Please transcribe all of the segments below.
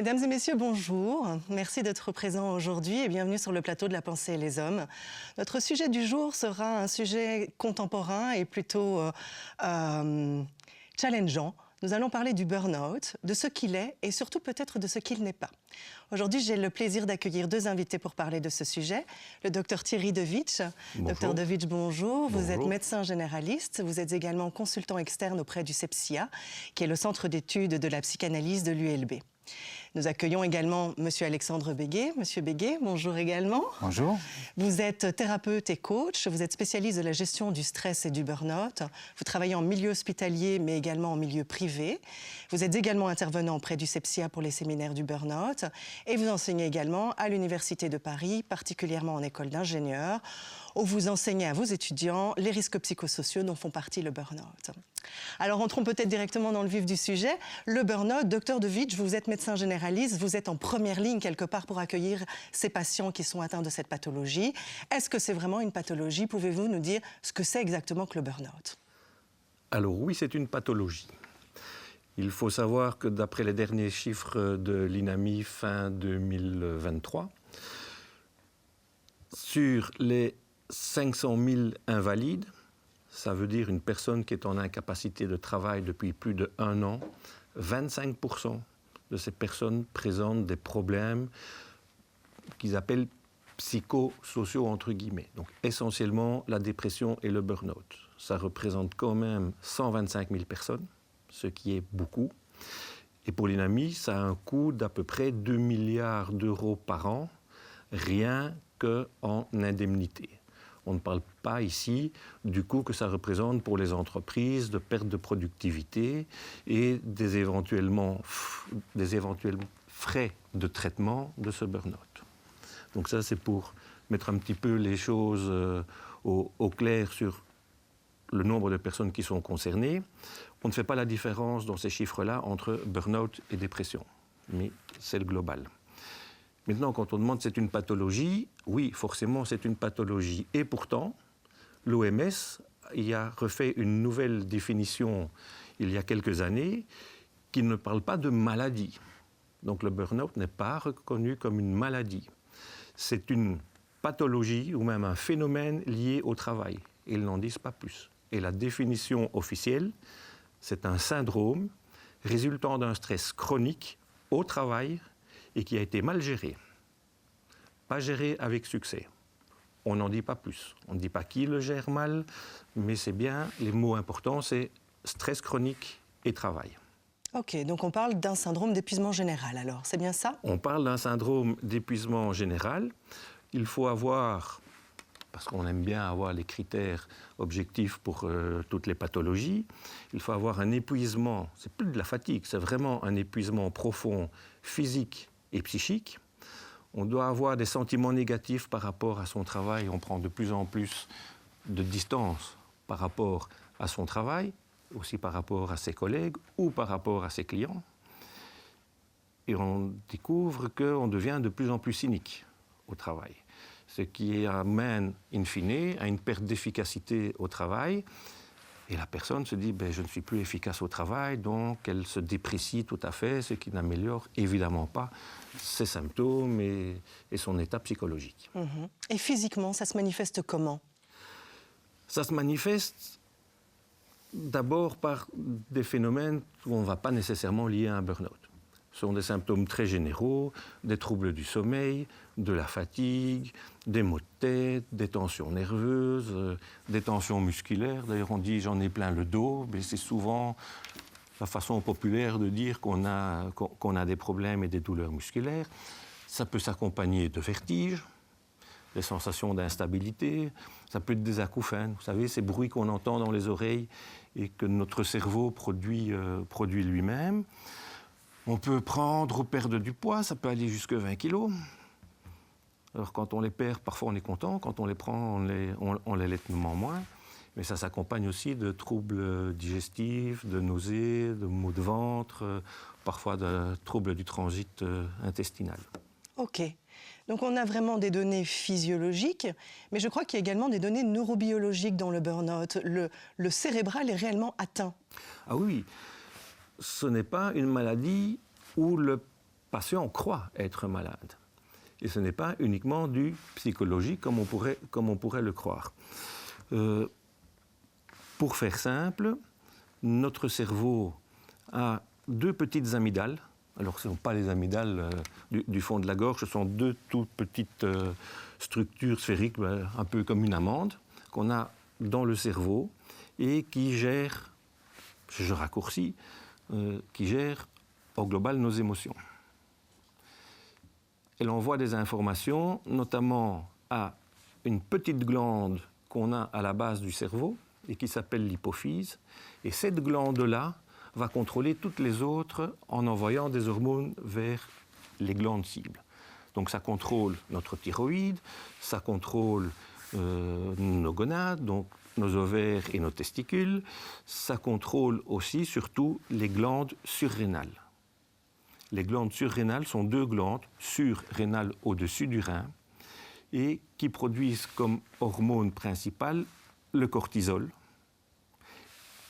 Mesdames et messieurs, bonjour. Merci d'être présents aujourd'hui et bienvenue sur le plateau de La Pensée et les Hommes. Notre sujet du jour sera un sujet contemporain et plutôt challengeant. Nous allons parler du burn-out, de ce qu'il est et surtout peut-être de ce qu'il n'est pas. Aujourd'hui, j'ai le plaisir d'accueillir deux invités pour parler de ce sujet. Le docteur Thierry Devitch. Docteur Devitch, bonjour. Vous êtes médecin généraliste. Vous êtes également consultant externe auprès du CEPSIA, qui est le centre d'études de la psychanalyse de l'ULB. Nous accueillons également Monsieur Alexandre Béguet. Monsieur Béguet, bonjour également. Bonjour. Vous êtes thérapeute et coach. Vous êtes spécialiste de la gestion du stress et du burn-out. Vous travaillez en milieu hospitalier, mais également en milieu privé. Vous êtes également intervenant auprès du CEPSIA pour les séminaires du burn-out. Et vous enseignez également à l'Université de Paris, particulièrement en école d'ingénieur, où vous enseignez à vos étudiants les risques psychosociaux dont font partie le burn-out. Alors, entrons peut-être directement dans le vif du sujet. Le burn-out, docteur Devitch, vous êtes médecin généraliste, vous êtes en première ligne quelque part pour accueillir ces patients qui sont atteints de cette pathologie. Est-ce que c'est vraiment une pathologie? Pouvez-vous nous dire ce que c'est exactement que le burn-out? Alors oui, c'est une pathologie. Il faut savoir que d'après les derniers chiffres de l'INAMI fin 2023, sur les 500 000 invalides, ça veut dire une personne qui est en incapacité de travail depuis plus d'1 an, 25% de ces personnes présentent des problèmes qu'ils appellent psychosociaux, entre guillemets. Donc essentiellement la dépression et le burn-out. Ça représente quand même 125 000 personnes, ce qui est beaucoup. Et pour l'INAMI, ça a un coût d'à peu près 2 milliards d'euros par an, rien qu'en indemnité. On ne parle pas ici du coût que ça représente pour les entreprises de perte de productivité et des éventuels frais de traitement de ce burn-out. Donc ça, c'est pour mettre un petit peu les choses au clair sur le nombre de personnes qui sont concernées. On ne fait pas la différence dans ces chiffres-là entre burn-out et dépression, mais c'est le global. Maintenant, quand on demande si c'est une pathologie, oui, forcément, c'est une pathologie. Et pourtant, l'OMS y a refait une nouvelle définition il y a quelques années qui ne parle pas de maladie. Donc le burn-out n'est pas reconnu comme une maladie. C'est une pathologie ou même un phénomène lié au travail. Et ils n'en disent pas plus. Et la définition officielle, c'est un syndrome résultant d'un stress chronique au travail et qui a été mal géré. Pas géré avec succès. On n'en dit pas plus. On ne dit pas qui le gère mal, mais c'est bien, les mots importants, c'est stress chronique et travail. Ok, donc on parle d'un syndrome d'épuisement général, alors, c'est bien ça? On parle d'un syndrome d'épuisement général. Il faut avoir, parce qu'on aime bien avoir les critères objectifs pour toutes les pathologies, il faut avoir un épuisement, c'est plus de la fatigue, c'est vraiment un épuisement profond, physique et psychique. On doit avoir des sentiments négatifs par rapport à son travail. On prend de plus en plus de distance par rapport à son travail, aussi par rapport à ses collègues ou par rapport à ses clients. Et on découvre qu'on devient de plus en plus cynique au travail. Ce qui amène, in fine, à une perte d'efficacité au travail. Et la personne se dit, je ne suis plus efficace au travail, donc elle se déprécie tout à fait, ce qui n'améliore évidemment pas ses symptômes et son état psychologique. Et physiquement, ça se manifeste comment? Ça se manifeste d'abord par des phénomènes où on ne va pas nécessairement lier à un burn-out. Ce sont des symptômes très généraux, des troubles du sommeil, de la fatigue, des maux de tête, des tensions nerveuses, des tensions musculaires. D'ailleurs, on dit « j'en ai plein le dos », mais c'est souvent la façon populaire de dire qu'on a des problèmes et des douleurs musculaires. Ça peut s'accompagner de vertiges, des sensations d'instabilité, ça peut être des acouphènes. Vous savez, ces bruits qu'on entend dans les oreilles et que notre cerveau produit lui-même. On peut prendre ou perdre du poids, ça peut aller jusqu'à 20 kilos. Alors quand on les perd, parfois on est content, quand on les prend, on les nettement moins. Mais ça s'accompagne aussi de troubles digestifs, de nausées, de maux de ventre, parfois de troubles du transit intestinal. Ok. Donc on a vraiment des données physiologiques, mais je crois qu'il y a également des données neurobiologiques dans le burn-out. Le cérébral est réellement atteint. Ah oui, ce n'est pas une maladie où le patient croit être malade. Et ce n'est pas uniquement du psychologique comme on pourrait le croire. Pour faire simple, notre cerveau a 2 petites amygdales. Alors, ce ne sont pas les amygdales du fond de la gorge, ce sont 2 toutes petites structures sphériques, un peu comme une amande, qu'on a dans le cerveau et qui gèrent, je raccourcis, qui gèrent au global nos émotions. Elle envoie des informations, notamment à une petite glande qu'on a à la base du cerveau et qui s'appelle l'hypophyse. Et cette glande-là va contrôler toutes les autres en envoyant des hormones vers les glandes cibles. Donc ça contrôle notre thyroïde, ça contrôle nos gonades, donc nos ovaires et nos testicules. Ça contrôle aussi, surtout, les glandes surrénales. Les glandes surrénales sont 2 glandes surrénales au-dessus du rein et qui produisent comme hormone principale le cortisol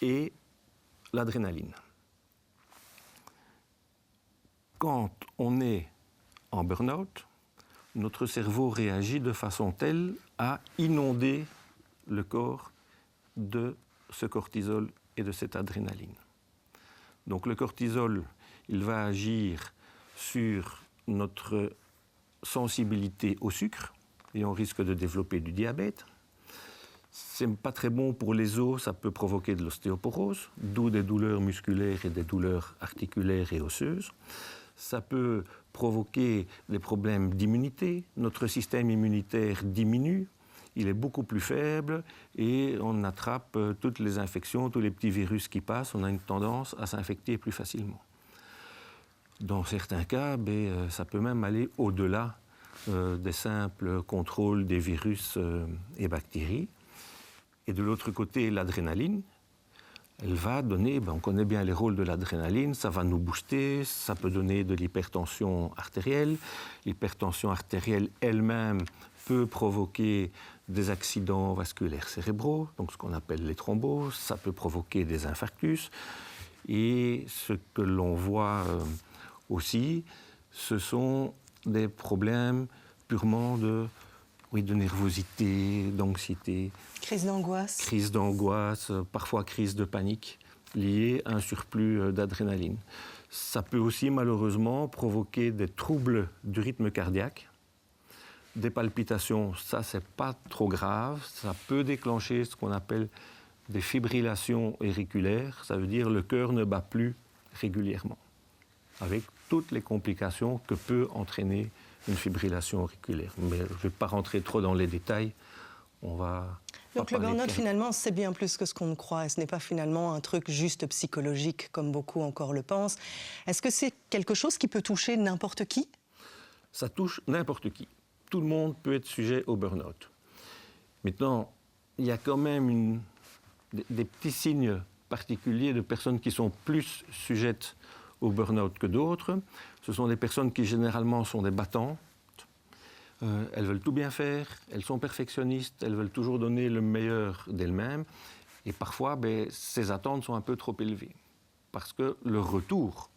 et l'adrénaline. Quand on est en burn-out, notre cerveau réagit de façon telle à inonder le corps de ce cortisol et de cette adrénaline. Donc le cortisol, il va agir sur notre sensibilité au sucre et on risque de développer du diabète. C'est pas très bon pour les os, ça peut provoquer de l'ostéoporose, d'où des douleurs musculaires et des douleurs articulaires et osseuses. Ça peut provoquer des problèmes d'immunité. Notre système immunitaire diminue, il est beaucoup plus faible et on attrape toutes les infections, tous les petits virus qui passent. On a une tendance à s'infecter plus facilement. Dans certains cas, ça peut même aller au-delà des simples contrôles des virus et bactéries. Et de l'autre côté, l'adrénaline, elle va donner, on connaît bien les rôles de l'adrénaline, ça va nous booster, ça peut donner de l'hypertension artérielle. L'hypertension artérielle elle-même peut provoquer des accidents vasculaires cérébraux, donc ce qu'on appelle les thromboses, ça peut provoquer des infarctus. Et ce que l'on voit aussi, ce sont des problèmes purement de nervosité, d'anxiété. Crise d'angoisse. Crise d'angoisse, parfois crise de panique, liée à un surplus d'adrénaline. Ça peut aussi malheureusement provoquer des troubles du rythme cardiaque, des palpitations, ça c'est pas trop grave, ça peut déclencher ce qu'on appelle des fibrillations auriculaires, ça veut dire le cœur ne bat plus régulièrement, avec toutes les complications que peut entraîner une fibrillation auriculaire. Mais je ne vais pas rentrer trop dans les détails. Donc le burn-out, finalement, c'est bien plus que ce qu'on croit. Et ce n'est pas finalement un truc juste psychologique, comme beaucoup encore le pensent. Est-ce que c'est quelque chose qui peut toucher n'importe qui? Ça touche n'importe qui. Tout le monde peut être sujet au burn-out. Maintenant, il y a quand même des petits signes particuliers de personnes qui sont plus sujettes au burn-out que d'autres. Ce sont des personnes qui généralement sont des battantes. Elles veulent tout bien faire, elles sont perfectionnistes, elles veulent toujours donner le meilleur d'elles-mêmes. Et parfois, ces attentes sont un peu trop élevées. Parce que le retour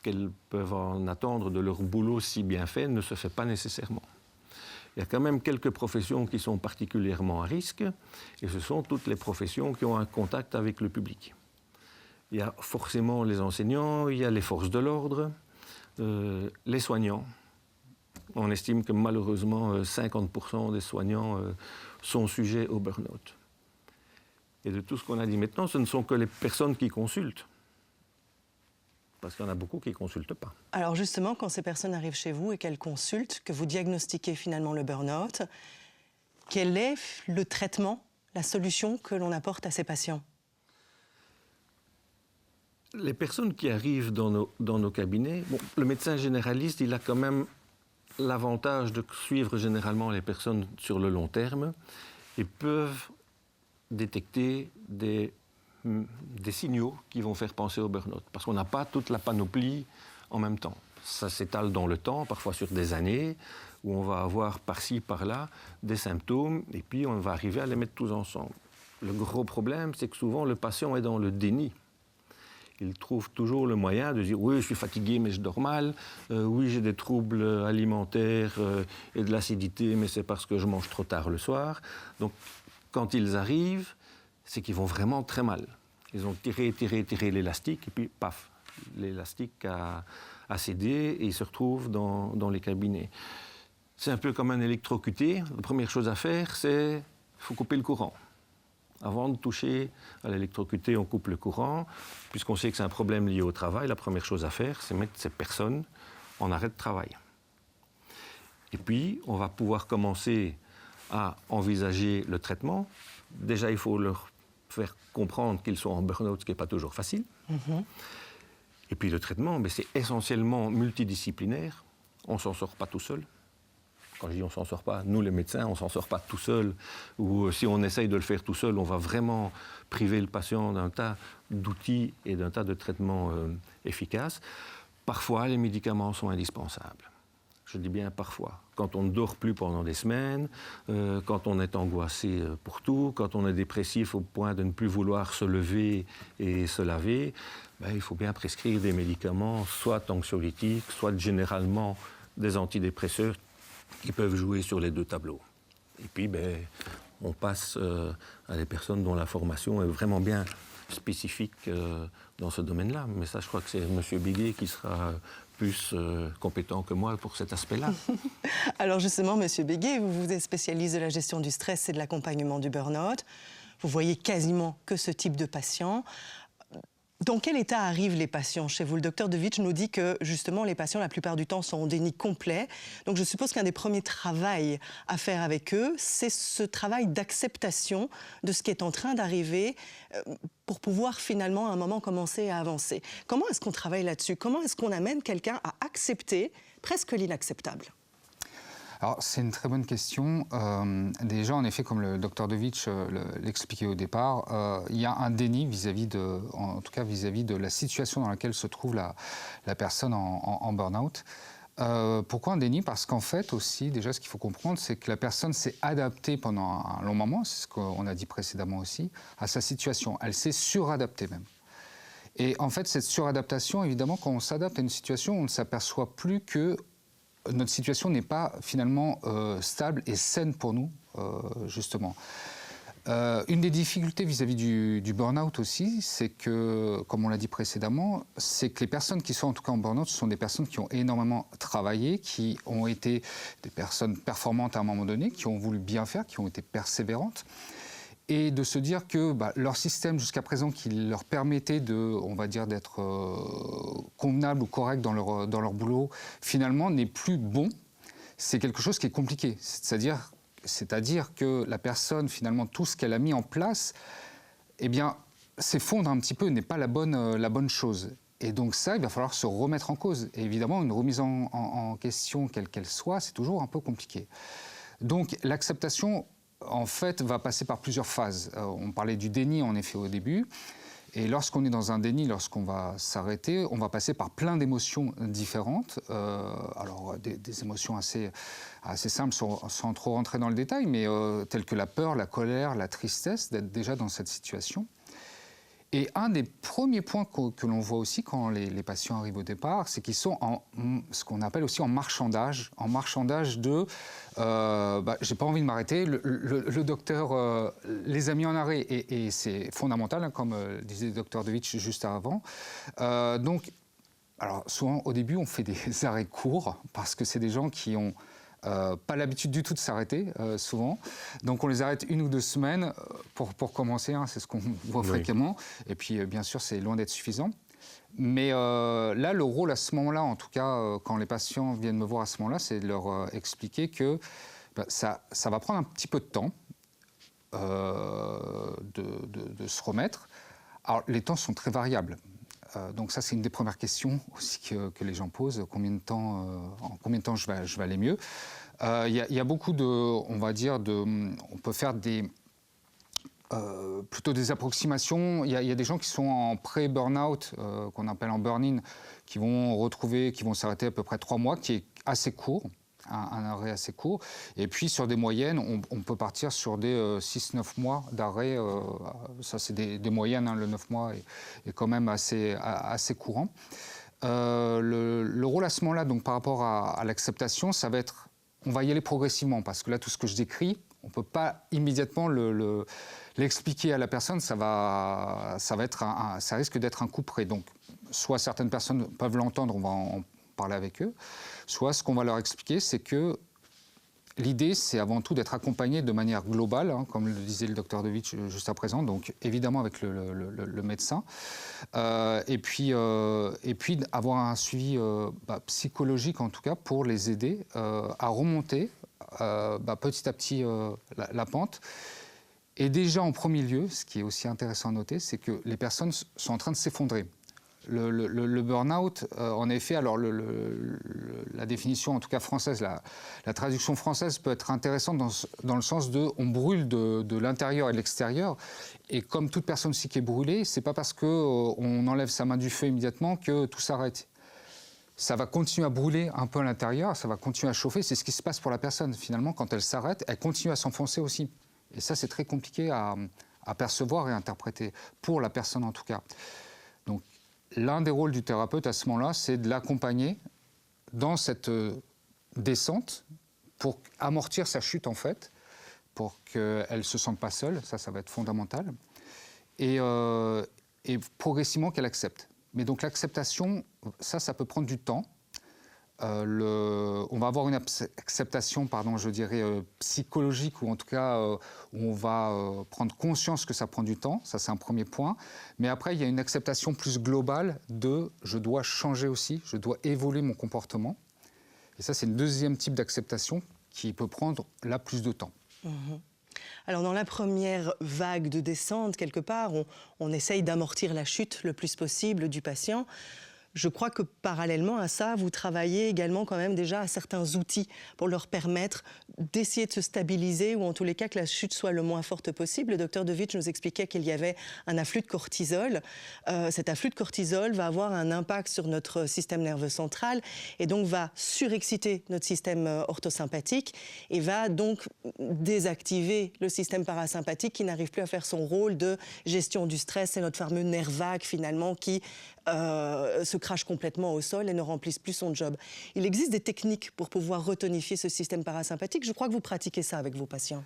qu'elles peuvent en attendre de leur boulot si bien fait ne se fait pas nécessairement. Il y a quand même quelques professions qui sont particulièrement à risque, et ce sont toutes les professions qui ont un contact avec le public. Il y a forcément les enseignants, il y a les forces de l'ordre, les soignants. On estime que malheureusement 50% des soignants sont sujets au burn-out. Et de tout ce qu'on a dit maintenant, ce ne sont que les personnes qui consultent. Parce qu'il y en a beaucoup qui ne consultent pas. Alors justement, quand ces personnes arrivent chez vous et qu'elles consultent, que vous diagnostiquez finalement le burn-out, quel est le traitement, la solution que l'on apporte à ces patients? Les personnes qui arrivent dans nos cabinets, le médecin généraliste, il a quand même l'avantage de suivre généralement les personnes sur le long terme et peuvent détecter des signaux qui vont faire penser au burn-out. Parce qu'on n'a pas toute la panoplie en même temps. Ça s'étale dans le temps, parfois sur des années, où on va avoir par-ci, par-là des symptômes, et puis on va arriver à les mettre tous ensemble. Le gros problème, c'est que souvent le patient est dans le déni. Ils trouvent toujours le moyen de dire « oui, je suis fatigué, mais je dors mal. Oui, j'ai des troubles alimentaires et de l'acidité, mais c'est parce que je mange trop tard le soir. » Donc, quand ils arrivent, c'est qu'ils vont vraiment très mal. Ils ont tiré l'élastique, et puis paf, l'élastique a cédé et ils se retrouvent dans les cabinets. C'est un peu comme un électrocuté. La première chose à faire, c'est qu'il faut couper le courant. Avant de toucher à l'électrocuté, on coupe le courant. Puisqu'on sait que c'est un problème lié au travail, la première chose à faire, c'est mettre ces personnes en arrêt de travail. Et puis, on va pouvoir commencer à envisager le traitement. Déjà, il faut leur faire comprendre qu'ils sont en burn-out, ce qui n'est pas toujours facile. Et puis, le traitement, c'est essentiellement multidisciplinaire. On ne s'en sort pas tout seul. Quand je dis on ne s'en sort pas, nous les médecins, on ne s'en sort pas tout seul. Ou si on essaye de le faire tout seul, on va vraiment priver le patient d'un tas d'outils et d'un tas de traitements efficaces. Parfois, les médicaments sont indispensables. Je dis bien parfois. Quand on ne dort plus pendant des semaines, quand on est angoissé pour tout, quand on est dépressif au point de ne plus vouloir se lever et se laver, il faut bien prescrire des médicaments, soit anxiolytiques, soit généralement des antidépresseurs qui peuvent jouer sur les deux tableaux. Et puis, on passe à des personnes dont la formation est vraiment bien spécifique dans ce domaine-là. Mais ça, je crois que c'est M. Béguet qui sera plus compétent que moi pour cet aspect-là. Alors justement, M. Béguet, vous êtes spécialiste de la gestion du stress et de l'accompagnement du burn-out. Vous voyez quasiment que ce type de patient. Dans quel état arrivent les patients chez vous? Le docteur De Witsch nous dit que, justement, les patients, la plupart du temps, sont en déni complet. Donc, je suppose qu'un des premiers travaux à faire avec eux, c'est ce travail d'acceptation de ce qui est en train d'arriver pour pouvoir, finalement, à un moment, commencer à avancer. Comment est-ce qu'on travaille là-dessus? Comment est-ce qu'on amène quelqu'un à accepter presque l'inacceptable? Alors, c'est une très bonne question. Déjà, en effet, comme le docteur De Witsch l'expliquait au départ, il y a un déni en tout cas vis-à-vis de la situation dans laquelle se trouve la personne en burn-out. Pourquoi un déni? Parce qu'en fait, aussi, déjà, ce qu'il faut comprendre, c'est que la personne s'est adaptée pendant un long moment, c'est ce qu'on a dit précédemment aussi, à sa situation. Elle s'est suradaptée même. Et en fait, cette suradaptation, évidemment, quand on s'adapte à une situation, on ne s'aperçoit plus que notre situation n'est pas finalement stable et saine pour nous, justement. Une des difficultés vis-à-vis du burn-out aussi, c'est que, comme on l'a dit précédemment, c'est que les personnes qui sont en tout cas en burn-out, ce sont des personnes qui ont énormément travaillé, qui ont été des personnes performantes à un moment donné, qui ont voulu bien faire, qui ont été persévérantes. Et de se dire que leur système jusqu'à présent qui leur permettait on va dire, d'être convenable ou correct dans leur boulot, finalement n'est plus bon, c'est quelque chose qui est compliqué. C'est-à-dire que la personne, finalement, tout ce qu'elle a mis en place, eh bien, s'effondre un petit peu, n'est pas la bonne chose. Et donc ça, il va falloir se remettre en cause. Et évidemment, une remise en question, quelle qu'elle soit, c'est toujours un peu compliqué. Donc l'acceptation, en fait, va passer par plusieurs phases. On parlait du déni, en effet, au début. Et lorsqu'on est dans un déni, lorsqu'on va s'arrêter, on va passer par plein d'émotions différentes. Alors, des émotions assez simples, sans trop rentrer dans le détail, mais telles que la peur, la colère, la tristesse, d'être déjà dans cette situation. Et un des premiers points que l'on voit aussi quand les patients arrivent au départ, c'est qu'ils sont ce qu'on appelle aussi en marchandage de j'ai pas envie de m'arrêter, le docteur les a mis en arrêt et c'est fondamental, hein, comme disait le docteur De Witsch juste avant. Donc, alors souvent au début on fait des arrêts courts parce que c'est des gens qui ont pas l'habitude du tout de s'arrêter, souvent. Donc on les arrête 1 ou 2 semaines pour commencer, hein, c'est ce qu'on voit fréquemment. Et puis bien sûr, c'est loin d'être suffisant. Mais là, le rôle à ce moment-là, en tout cas, quand les patients viennent me voir à ce moment-là, c'est de leur expliquer que ça va prendre un petit peu de temps de se remettre. Alors les temps sont très variables. Donc ça, c'est une des premières questions aussi que les gens posent. En combien de temps je vais aller mieux? Il y a beaucoup on peut faire plutôt des approximations. Il y a des gens qui sont en pré-burnout, qu'on appelle en burn-in, qui vont s'arrêter à peu près 3 mois, qui est assez court. un arrêt assez court. Et puis sur des moyennes, on peut partir sur des 6-9 mois d'arrêt. Ça, c'est des moyennes, hein, le 9 mois est quand même assez courant. Le rôle à ce moment-là, donc, par rapport à l'acceptation, ça va être, on va y aller progressivement, parce que là, tout ce que je décris, on ne peut pas immédiatement l'expliquer à la personne, ça risque d'être un coup près. Donc, soit certaines personnes peuvent l'entendre, on va en parler avec eux, soit ce qu'on va leur expliquer, c'est que l'idée, c'est avant tout d'être accompagné de manière globale, hein, comme le disait le docteur De Witch juste à présent, donc évidemment avec le médecin, et puis avoir un suivi psychologique en tout cas pour les aider à remonter petit à petit la pente. Et déjà en premier lieu, ce qui est aussi intéressant à noter, c'est que les personnes sont en train de s'effondrer. Le burn-out, en effet, alors la définition, en tout cas française, la traduction française peut être intéressante dans le sens de on brûle de l'intérieur et de l'extérieur. Et comme toute personne aussi qui est brûlée, c'est pas parce qu'on enlève sa main du feu immédiatement que tout s'arrête. Ça va continuer à brûler un peu à l'intérieur, ça va continuer à chauffer. C'est ce qui se passe pour la personne. Finalement, quand elle s'arrête, elle continue à s'enfoncer aussi. Et ça, c'est très compliqué à percevoir et à interpréter, pour la personne en tout cas. Donc, l'un des rôles du thérapeute à ce moment-là, c'est de l'accompagner dans cette descente pour amortir sa chute en fait, pour qu'elle ne se sente pas seule, ça va être fondamental, et progressivement qu'elle accepte. Mais donc l'acceptation, ça peut prendre du temps. On va avoir une acceptation, je dirais, psychologique, ou en tout cas où on va prendre conscience que ça prend du temps, ça c'est un premier point. Mais après, il y a une acceptation plus globale de « je dois changer aussi, je dois évoluer mon comportement ». Et ça, c'est une deuxième type d'acceptation qui peut prendre là plus de temps. Alors, dans la première vague de descente, quelque part, on essaye d'amortir la chute le plus possible du patient. Je crois que parallèlement à ça, vous travaillez également quand même déjà à certains outils pour leur permettre d'essayer de se stabiliser, ou en tous les cas que la chute soit le moins forte possible. Le docteur De Witch nous expliquait qu'il y avait un afflux de cortisol. Cet afflux de cortisol va avoir un impact sur notre système nerveux central et donc va surexciter notre système orthosympathique et va donc désactiver le système parasympathique qui n'arrive plus à faire son rôle de gestion du stress. C'est notre fameux nerf vague finalement qui se crache complètement au sol et ne remplissent plus son job. Il existe des techniques pour pouvoir retonifier ce système parasympathique. Je crois que vous pratiquez ça avec vos patients.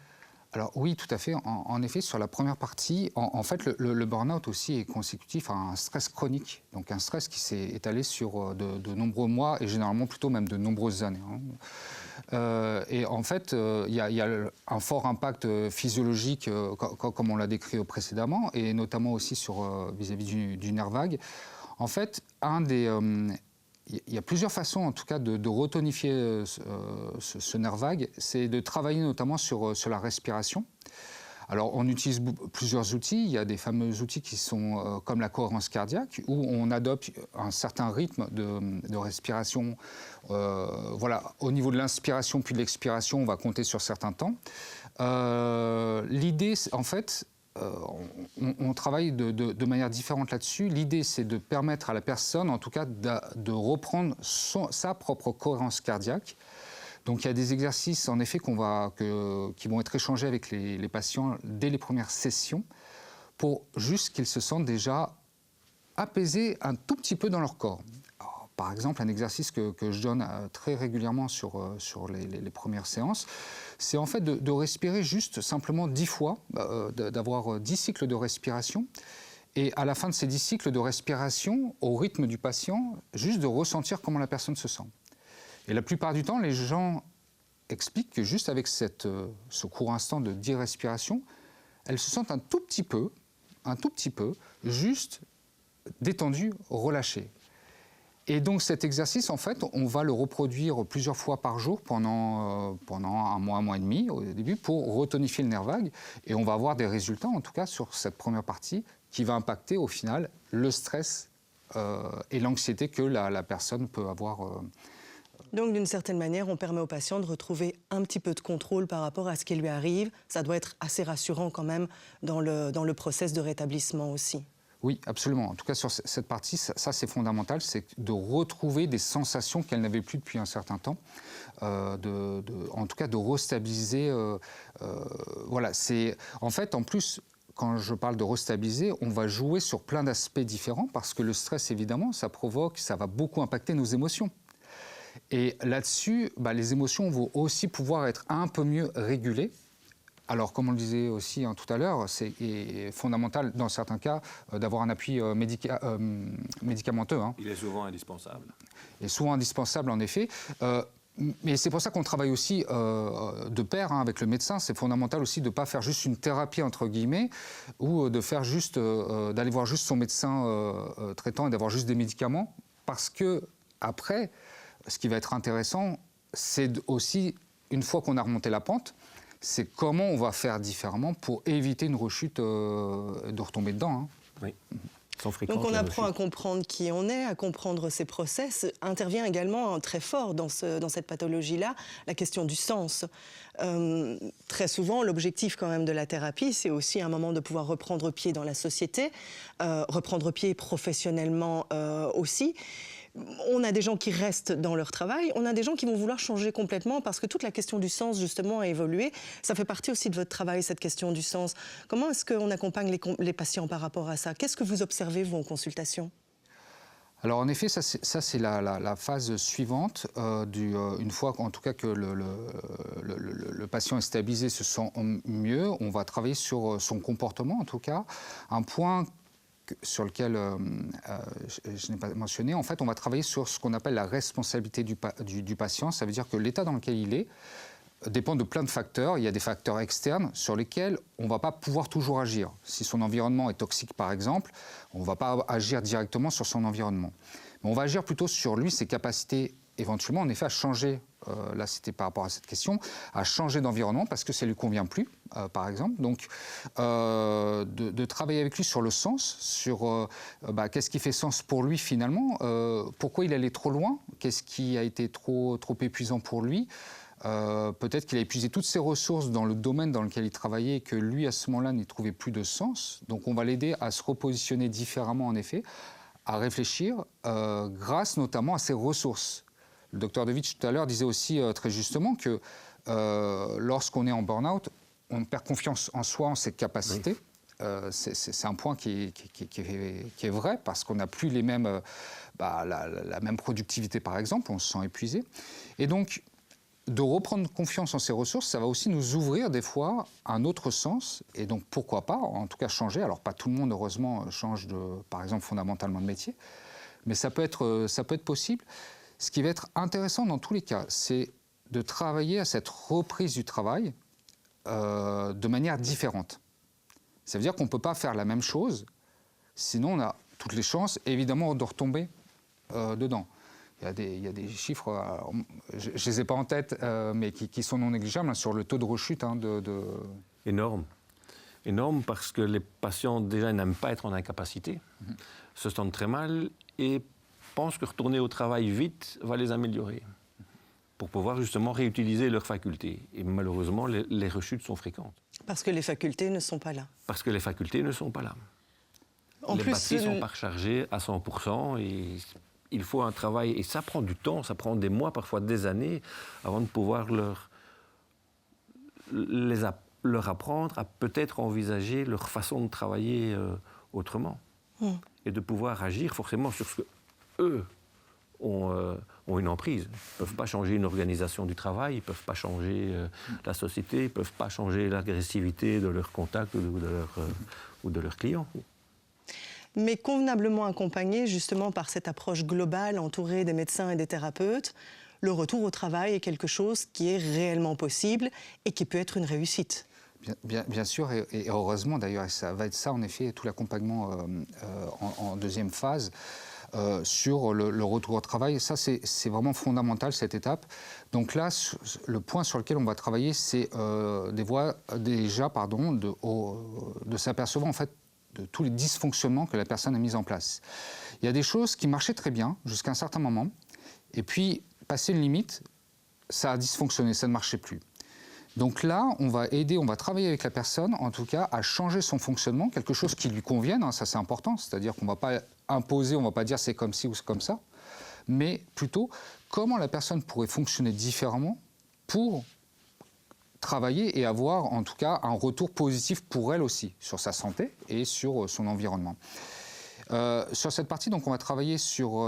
Alors oui, tout à fait. En effet, sur la première partie, en fait, le burn-out aussi est consécutif à un stress chronique, donc un stress qui s'est étalé sur de nombreux mois et généralement plutôt même de nombreuses années. Et en fait, il y a un fort impact physiologique, comme on l'a décrit précédemment, et notamment aussi vis-à-vis du nerf vague. En fait, il y a plusieurs façons, en tout cas, de retonifier ce nerf vague. C'est de travailler notamment sur la respiration. Alors, on utilise plusieurs outils. Il y a des fameux outils qui sont comme la cohérence cardiaque, où on adopte un certain rythme de respiration. Au niveau de l'inspiration puis de l'expiration, on va compter sur certains temps. L'idée, en fait, on travaille de manière différente là-dessus. L'idée, c'est de permettre à la personne, en tout cas, de reprendre sa propre cohérence cardiaque. Donc, il y a des exercices, en effet, qui vont être échangés avec les patients dès les premières sessions, pour juste qu'ils se sentent déjà apaisés un tout petit peu dans leur corps. Alors, par exemple, un exercice que je donne très régulièrement sur les premières séances, c'est en fait de respirer juste simplement 10 fois, d'avoir 10 cycles de respiration. Et à la fin de ces 10 cycles de respiration, au rythme du patient, juste de ressentir comment la personne se sent. Et la plupart du temps, les gens expliquent que juste avec ce court instant de 10 respirations, elles se sentent un tout petit peu, juste détendues, relâchées. Et donc cet exercice, en fait, on va le reproduire plusieurs fois par jour pendant un mois et demi au début pour retonifier le nerf vague. Et on va avoir des résultats, en tout cas, sur cette première partie qui va impacter au final le stress et l'anxiété que la personne peut avoir. Donc, d'une certaine manière, on permet au patient de retrouver un petit peu de contrôle par rapport à ce qui lui arrive. Ça doit être assez rassurant quand même dans le process de rétablissement aussi. Oui, absolument. En tout cas, sur cette partie, ça c'est fondamental, c'est de retrouver des sensations qu'elle n'avait plus depuis un certain temps. En tout cas, de restabiliser. Voilà, c'est en fait, en plus, quand je parle de restabiliser, on va jouer sur plein d'aspects différents parce que le stress, évidemment, ça va beaucoup impacter nos émotions. Et là-dessus, les émotions vont aussi pouvoir être un peu mieux régulées. Alors, comme on le disait aussi tout à l'heure, c'est fondamental, dans certains cas, d'avoir un appui médicamenteux. Il est souvent indispensable. Il est souvent indispensable, en effet. Mais c'est pour ça qu'on travaille aussi de pair avec le médecin. C'est fondamental aussi de ne pas faire juste une thérapie, entre guillemets, ou de faire juste, d'aller voir juste son médecin traitant et d'avoir juste des médicaments. Parce que, après, ce qui va être intéressant, c'est aussi, une fois qu'on a remonté la pente, c'est comment on va faire différemment pour éviter une rechute, de retomber dedans. Oui. Donc on apprend à comprendre qui on est, à comprendre ses process. Intervient également très fort dans cette pathologie-là la question du sens. Très souvent, l'objectif quand même de la thérapie, c'est aussi un moment de pouvoir reprendre pied dans la société, reprendre pied professionnellement aussi. On a des gens qui restent dans leur travail, on a des gens qui vont vouloir changer complètement parce que toute la question du sens, justement, a évolué. Ça fait partie aussi de votre travail, cette question du sens. Comment est-ce qu'on accompagne les patients par rapport à ça? Qu'est-ce que vous observez, vous, en consultation? Alors, en effet, ça c'est la phase suivante. Une fois, en tout cas, que le patient est stabilisé, se sent mieux, on va travailler sur son comportement, en tout cas. Un point sur lequel je n'ai pas mentionné, en fait, on va travailler sur ce qu'on appelle la responsabilité du patient. Ça veut dire que l'état dans lequel il est dépend de plein de facteurs. Il y a des facteurs externes sur lesquels on ne va pas pouvoir toujours agir. Si son environnement est toxique, par exemple, on ne va pas agir directement sur son environnement. Mais on va agir plutôt sur lui, ses capacités, éventuellement, en effet, à changer, là c'était par rapport à cette question, à changer d'environnement parce que ça ne lui convient plus, par exemple. Donc, de travailler avec lui sur le sens, sur qu'est-ce qui fait sens pour lui finalement, pourquoi il allait trop loin, qu'est-ce qui a été trop épuisant pour lui. Peut-être qu'il a épuisé toutes ses ressources dans le domaine dans lequel il travaillait et que lui, à ce moment-là, n'y trouvait plus de sens. Donc, on va l'aider à se repositionner différemment, en effet, à réfléchir grâce notamment à ses ressources. Le docteur De Vitch, tout à l'heure, disait aussi très justement que lorsqu'on est en burn-out, on perd confiance en soi, en ses capacités. Oui. C'est un point qui est vrai, parce qu'on n'a plus les mêmes, la même productivité, par exemple, on se sent épuisé. Et donc, de reprendre confiance en ses ressources, ça va aussi nous ouvrir des fois un autre sens, et donc pourquoi pas, en tout cas changer. Alors pas tout le monde, heureusement, change par exemple fondamentalement de métier, mais ça peut être possible. Ce qui va être intéressant dans tous les cas, c'est de travailler à cette reprise du travail de manière différente. Ça veut dire qu'on ne peut pas faire la même chose, sinon on a toutes les chances, évidemment, de retomber dedans. Il y a des chiffres, je ne les ai pas en tête, mais qui sont non négligeables, sur le taux de rechute. Énorme. Énorme parce que les patients, déjà, n'aiment pas être en incapacité, se sentent très mal et pensent que retourner au travail vite va les améliorer pour pouvoir justement réutiliser leurs facultés. Et malheureusement, les rechutes sont fréquentes. Parce que les facultés ne sont pas là. Parce que les facultés ne sont pas là. Les batteries ne sont pas rechargées à 100% et il faut un travail, et ça prend du temps, ça prend des mois, parfois des années, avant de pouvoir leur apprendre à peut-être envisager leur façon de travailler autrement. Et de pouvoir agir forcément sur ce qu'eux ont une emprise. Ils ne peuvent pas changer une organisation du travail, ils ne peuvent pas changer la société, ils ne peuvent pas changer l'agressivité de leurs contacts ou de leurs clients. Mais convenablement accompagné justement par cette approche globale entourée des médecins et des thérapeutes, le retour au travail est quelque chose qui est réellement possible et qui peut être une réussite. Bien sûr, et heureusement d'ailleurs, et ça va être ça en effet, tout l'accompagnement en deuxième phase sur le retour au travail. Ça, c'est vraiment fondamental, cette étape. Donc là, le point sur lequel on va travailler, c'est de s'apercevoir en fait de tous les dysfonctionnements que la personne a mis en place. Il y a des choses qui marchaient très bien jusqu'à un certain moment, et puis, passé une limite, ça a dysfonctionné, ça ne marchait plus. Donc là, on va aider, on va travailler avec la personne, en tout cas, à changer son fonctionnement, quelque chose qui lui convienne, hein, ça c'est important, c'est-à-dire qu'on ne va pas imposer, on ne va pas dire c'est comme ci ou c'est comme ça, mais plutôt comment la personne pourrait fonctionner différemment pour travailler et avoir en tout cas un retour positif pour elle aussi, sur sa santé et sur son environnement. Sur cette partie, donc, on va travailler sur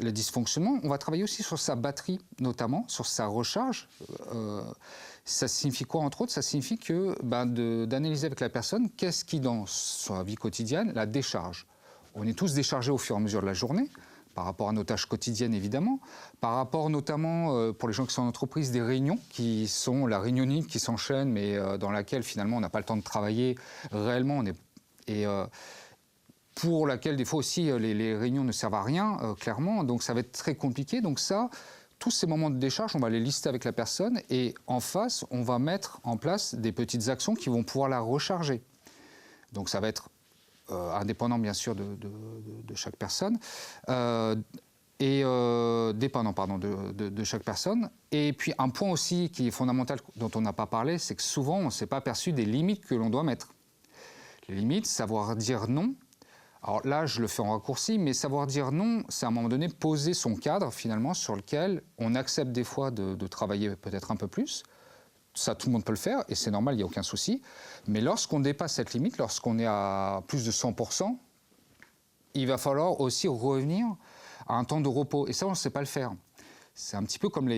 les dysfonctionnements, on va travailler aussi sur sa batterie, notamment, sur sa recharge. Ça signifie quoi, entre autres? Ça signifie que d'analyser avec la personne qu'est-ce qui, dans sa vie quotidienne, la décharge. On est tous déchargés au fur et à mesure de la journée, par rapport à nos tâches quotidiennes, évidemment, par rapport notamment, pour les gens qui sont en entreprise, des réunions, qui sont la réunionnite qui s'enchaîne, mais dans laquelle, finalement, on n'a pas le temps de travailler réellement, pour laquelle, des fois aussi, les réunions ne servent à rien, clairement, donc ça va être très compliqué. Donc ça, tous ces moments de décharge, on va les lister avec la personne, et en face, on va mettre en place des petites actions qui vont pouvoir la recharger. Donc ça va être indépendant bien sûr de chaque personne, dépendant pardon, de chaque personne. Et puis un point aussi qui est fondamental dont on n'a pas parlé, c'est que souvent on ne s'est pas aperçu des limites que l'on doit mettre. Les limites, savoir dire non. Alors là, je le fais en raccourci, mais savoir dire non, c'est à un moment donné poser son cadre finalement sur lequel on accepte des fois de travailler peut-être un peu plus. Ça, tout le monde peut le faire, et c'est normal, il n'y a aucun souci. Mais lorsqu'on dépasse cette limite, lorsqu'on est à plus de 100%, il va falloir aussi revenir à un temps de repos. Et ça, on ne sait pas le faire. C'est un petit peu comme,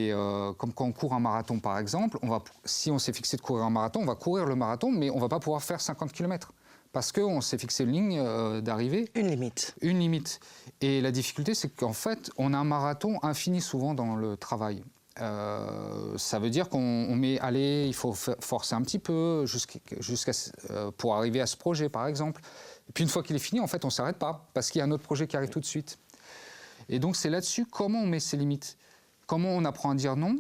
comme quand on court un marathon, par exemple. Si on s'est fixé de courir un marathon, on va courir le marathon, mais on ne va pas pouvoir faire 50 km. Parce qu'on s'est fixé une ligne d'arrivée. Une limite. Une limite. Et la difficulté, c'est qu'en fait, on a un marathon infini souvent dans le travail. Ça veut dire qu'on met, allez, il faut forcer un petit peu pour arriver à ce projet, par exemple. Et puis une fois qu'il est fini, en fait, on ne s'arrête pas, parce qu'il y a un autre projet qui arrive tout de suite. Et donc c'est là-dessus comment on met ses limites. Comment on apprend à dire non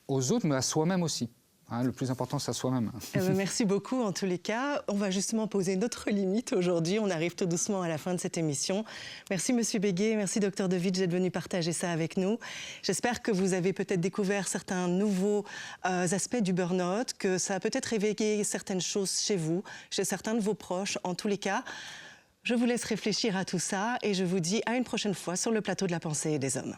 aux autres, mais à soi-même aussi. Hein, le plus important, c'est à soi-même. Merci beaucoup, en tous les cas. On va justement poser notre limite aujourd'hui. On arrive tout doucement à la fin de cette émission. Merci, Monsieur Béguet. Merci, Dr De Witsch, d'être venu partager ça avec nous. J'espère que vous avez peut-être découvert certains nouveaux aspects du burn-out, que ça a peut-être réveillé certaines choses chez vous, chez certains de vos proches. En tous les cas, je vous laisse réfléchir à tout ça et je vous dis à une prochaine fois sur le plateau de la pensée et des hommes.